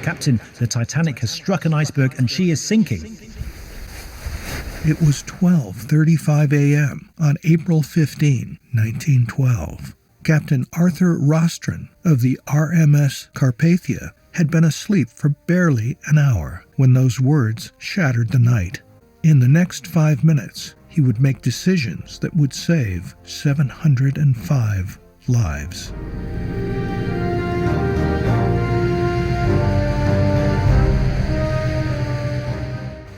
Captain, the Titanic has struck an iceberg and she is sinking. It was 12:35 a.m. on April 15, 1912. Captain Arthur Rostron of the RMS Carpathia had been asleep for barely an hour when those words shattered the night. In the next 5 minutes, he would make decisions that would save 705 lives.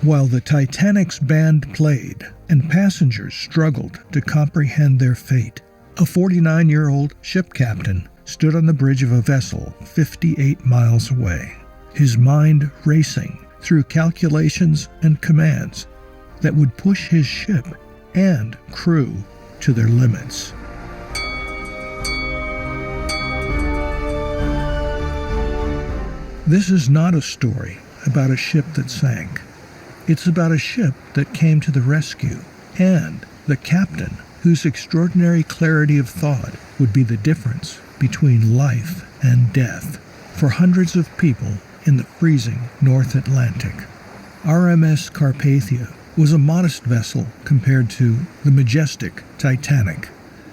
While the Titanic's band played and passengers struggled to comprehend their fate, a 49-year-old ship captain stood on the bridge of a vessel 58 miles away, his mind racing through calculations and commands that would push his ship and crew to their limits. This is not a story about a ship that sank. It's about a ship that came to the rescue and the captain whose extraordinary clarity of thought would be the difference between life and death for hundreds of people in the freezing North Atlantic. RMS Carpathia was a modest vessel compared to the majestic Titanic.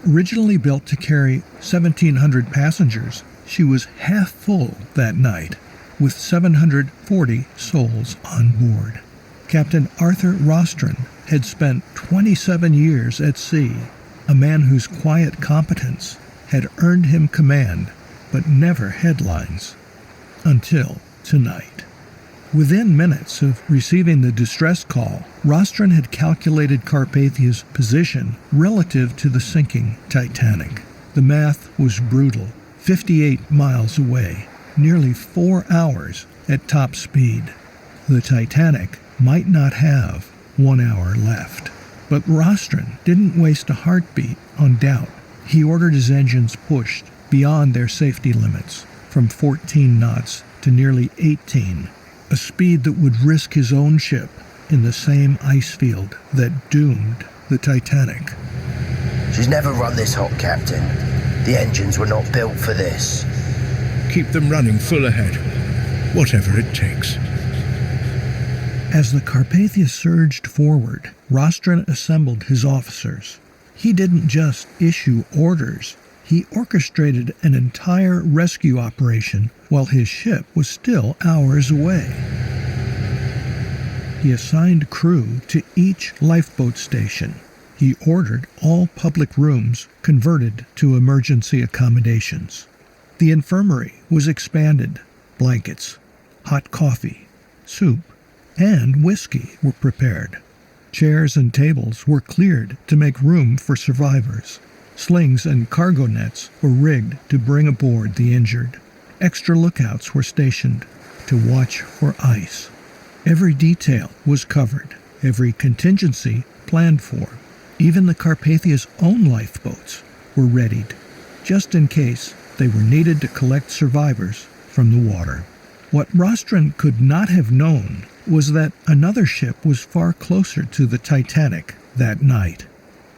Originally built to carry 1,700 passengers, she was half full that night, with 740 souls on board. Captain Arthur Rostron had spent 27 years at sea, a man whose quiet competence had earned him command, but never headlines, until tonight. Within minutes of receiving the distress call, Rostron had calculated Carpathia's position relative to the sinking Titanic. The math was brutal. 58 miles away, nearly 4 hours at top speed. The Titanic might not have 1 hour left. But Rostron didn't waste a heartbeat on doubt. He ordered his engines pushed beyond their safety limits, from 14 knots to nearly 18, a speed that would risk his own ship in the same ice field that doomed the Titanic. She's never run this hot, Captain. The engines were not built for this. Keep them running full ahead, whatever it takes. As the Carpathia surged forward, Rostron assembled his officers. He didn't just issue orders. He orchestrated an entire rescue operation while his ship was still hours away. He assigned crew to each lifeboat station. He ordered all public rooms converted to emergency accommodations. The infirmary was expanded. Blankets, hot coffee, soup, and whiskey were prepared. Chairs and tables were cleared to make room for survivors. Slings and cargo nets were rigged to bring aboard the injured. Extra lookouts were stationed to watch for ice. Every detail was covered, every contingency planned for. Even the Carpathia's own lifeboats were readied, just in case they were needed to collect survivors from the water. What Rostron could not have known was that another ship was far closer to the Titanic that night.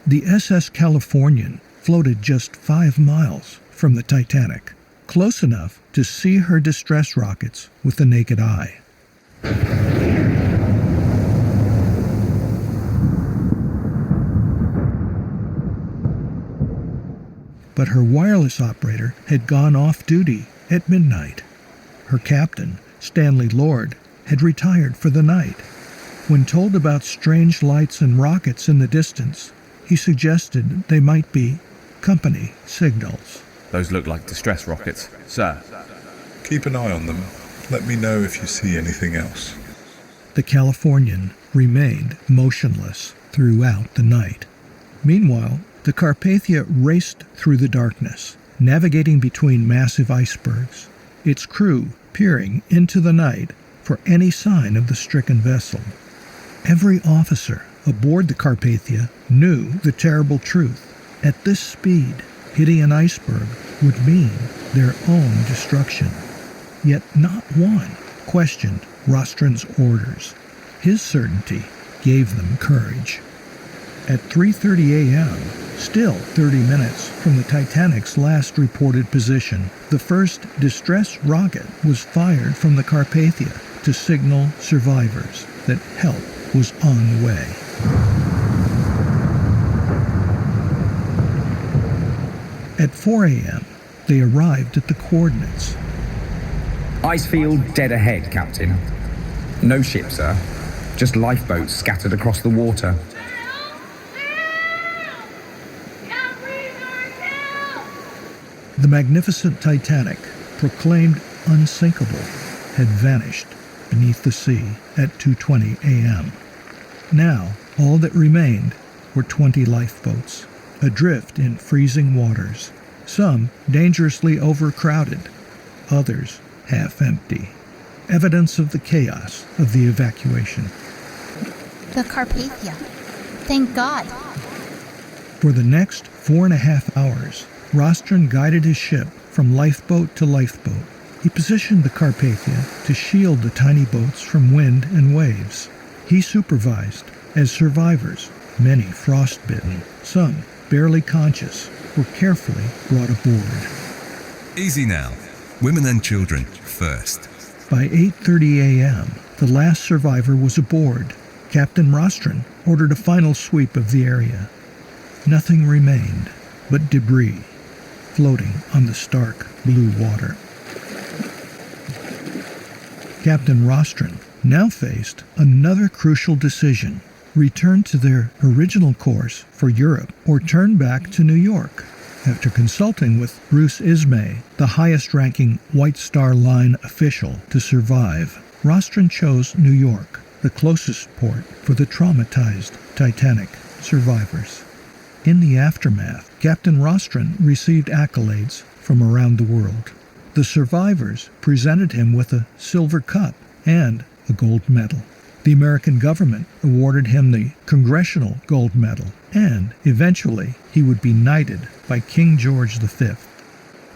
The SS Californian floated just 5 miles from the Titanic, close enough to see her distress rockets with the naked eye. But her wireless operator had gone off duty at midnight. Her captain, Stanley Lord, had retired for the night. When told about strange lights and rockets in the distance, he suggested they might be company signals. Those look like distress rockets, sir. Keep an eye on them. Let me know if you see anything else. The Californian remained motionless throughout the night. Meanwhile, the Carpathia raced through the darkness, navigating between massive icebergs, its crew peering into the night for any sign of the stricken vessel. Every officer aboard the Carpathia knew the terrible truth. At this speed, hitting an iceberg would mean their own destruction. Yet not one questioned Rostron's orders. His certainty gave them courage. At 3:30 a.m., still 30 minutes from the Titanic's last reported position, the first distress rocket was fired from the Carpathia to signal survivors that help was on the way. At 4 a.m., they arrived at the coordinates. Ice field dead ahead, Captain. No ship, sir. Just lifeboats scattered across the water. The magnificent Titanic, proclaimed unsinkable, had vanished beneath the sea at 2:20 a.m. Now, all that remained were 20 lifeboats, adrift in freezing waters, some dangerously overcrowded, others half empty. Evidence of the chaos of the evacuation. The Carpathia. Thank God. For the next 4.5 hours, Rostron guided his ship from lifeboat to lifeboat. He positioned the Carpathia to shield the tiny boats from wind and waves. He supervised as survivors, many frostbitten, some barely conscious, were carefully brought aboard. Easy now. Women and children first. By 8:30 a.m., the last survivor was aboard. Captain Rostron ordered a final sweep of the area. Nothing remained but debris floating on the stark blue water. Captain Rostron now faced another crucial decision: return to their original course for Europe or turn back to New York. After consulting with Bruce Ismay, the highest-ranking White Star Line official to survive, Rostron chose New York, the closest port for the traumatized Titanic survivors. In the aftermath, Captain Rostron received accolades from around the world. The survivors presented him with a silver cup and a gold medal. The American government awarded him the Congressional Gold Medal, and eventually he would be knighted by King George V.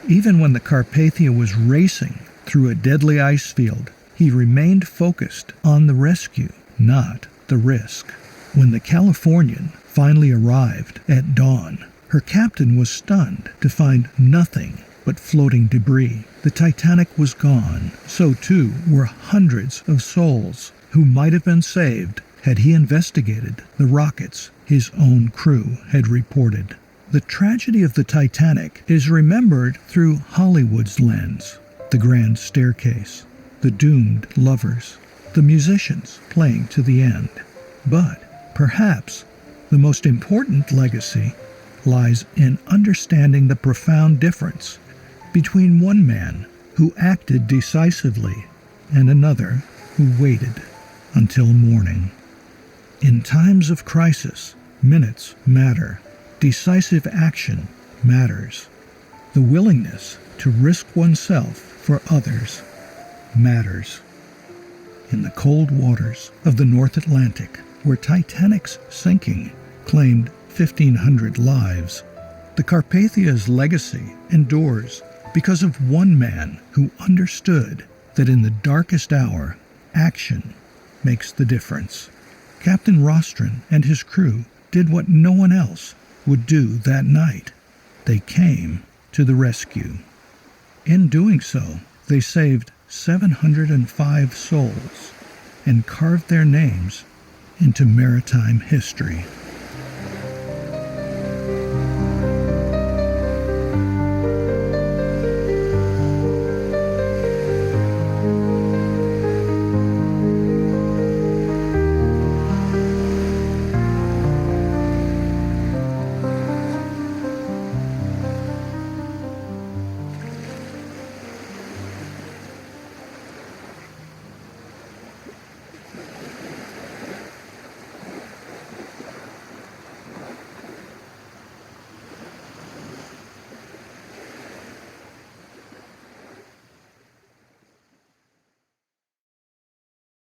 Even when the Carpathia was racing through a deadly ice field, he remained focused on the rescue, not the risk. When the Californian finally arrived at dawn, her captain was stunned to find nothing but floating debris. The Titanic was gone. So too were hundreds of souls who might have been saved had he investigated the rockets his own crew had reported. The tragedy of the Titanic is remembered through Hollywood's lens: the grand staircase, the doomed lovers, the musicians playing to the end. But perhaps the most important legacy lies in understanding the profound difference between one man who acted decisively and another who waited until morning. In times of crisis, minutes matter. Decisive action matters. The willingness to risk oneself for others matters. In the cold waters of the North Atlantic, where Titanic's sinking claimed 1,500 lives, the Carpathia's legacy endures because of one man who understood that in the darkest hour, action makes the difference. Captain Rostron and his crew did what no one else would do that night. They came to the rescue. In doing so, they saved 705 souls and carved their names into maritime history.